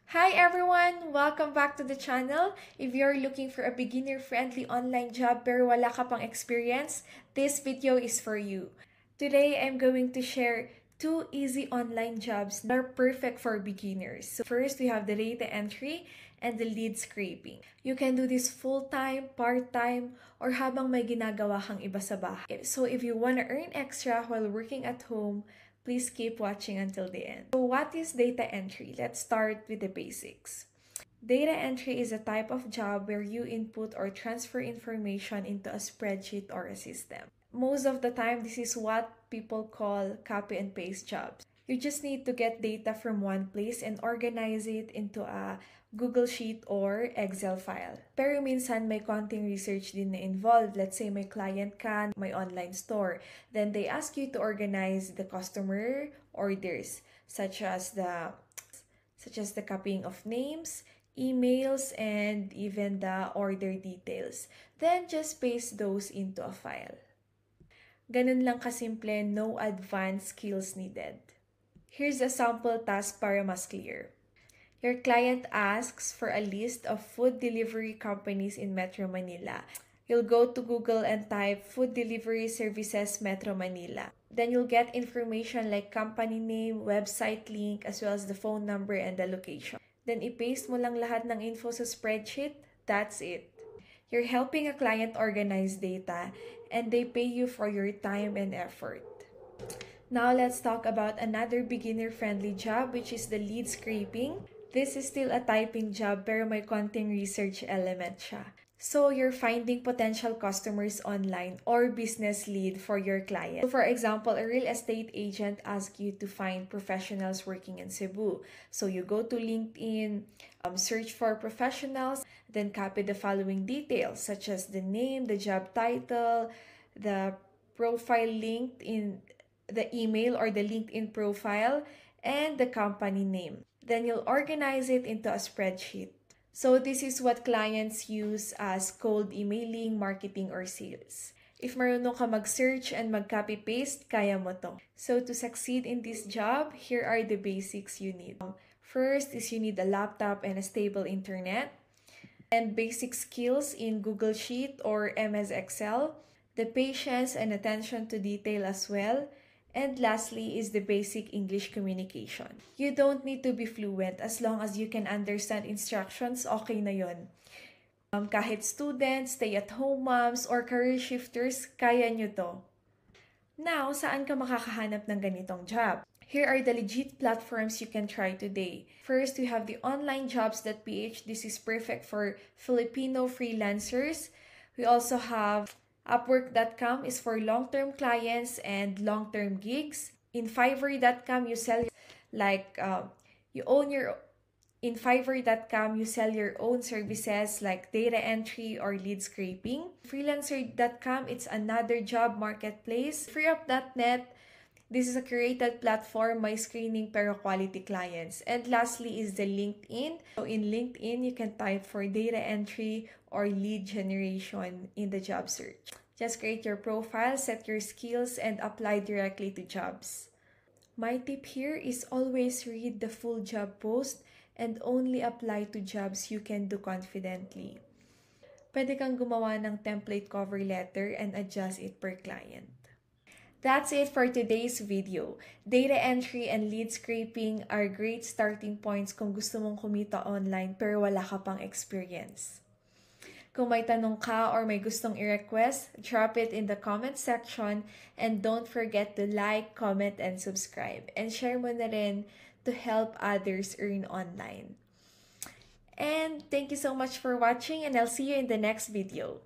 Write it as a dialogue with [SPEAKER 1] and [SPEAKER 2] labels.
[SPEAKER 1] Hi everyone! Welcome back to the channel. If you're looking for a beginner-friendly online job pero wala ka pang experience, this video is for you. Today, I'm going to share two easy online jobs that are perfect for beginners. So first, we have the data entry and the lead scraping. You can do this full-time, part-time, or habang may ginagawa kang iba sa bahay. So if you want to earn extra while working at home, please keep watching until the end. So what is data entry? Let's start with the basics. Data entry is a type of job where you input or transfer information into a spreadsheet or a system. Most of the time, this is what people call copy and paste jobs. You just need to get data from one place and organize it into a Google Sheet or Excel file. Pero minsan may konting research din na involved. Let's say may client ka, may online store. Then they ask you to organize the customer orders such as the copying of names, emails, and even the order details. Then just paste those into a file. Ganun lang kasimple, no advanced skills needed. Here's a sample task para mas clear. Your client asks for a list of food delivery companies in Metro Manila. You'll go to Google and type Food Delivery Services Metro Manila. Then you'll get information like company name, website link, as well as the phone number and the location. Then i-paste mo lang lahat ng info sa spreadsheet. That's it. You're helping a client organize data and they pay you for your time and effort. Now let's talk about another beginner-friendly job, which is the lead scraping. This is still a typing job pero may konting research element siya. So you're finding potential customers online or business lead for your client. So for example, a real estate agent asks you to find professionals working in Cebu. So you go to LinkedIn, search for professionals, then copy the following details such as the name, the job title, the profile linked in the email or the LinkedIn profile, and the company name. Then you'll organize it into a spreadsheet. So this is what clients use as cold emailing, marketing, or sales. If marunong ka mag-search and mag-copy-paste, kaya mo to. So to succeed in this job, here are the basics you need. First is you need a laptop and a stable internet. And basic skills in Google Sheet or MS Excel. The patience and attention to detail as well. And lastly is the basic English communication. You don't need to be fluent as long as you can understand instructions, okay na yun. Kahit students, stay-at-home moms, or career shifters, kaya nyo to. Now, saan ka makakahanap ng ganitong job? Here are the legit platforms you can try today. First, we have the onlinejobs.ph. This is perfect for Filipino freelancers. We also have Upwork.com is for long-term clients and long-term gigs. In Fiverr.com, you sell in Fiverr.com, you sell your own services like data entry or lead scraping. Freelancer.com, it's another job marketplace. Freeup.net, this is a curated platform, may screening pero quality clients. And lastly is the LinkedIn. So in LinkedIn, you can type for data entry or lead generation in the job search. Just create your profile, set your skills, and apply directly to jobs. My tip here is always read the full job post and only apply to jobs you can do confidently. Pwede kang gumawa ng template cover letter and adjust it per client. That's it for today's video. Data entry and lead scraping are great starting points kung gusto mong kumita online pero wala ka pang experience. Kung may tanong ka or may gustong i-request, drop it in the comment section and don't forget to like, comment, and subscribe. And share mo na rin to help others earn online. And thank you so much for watching and I'll see you in the next video.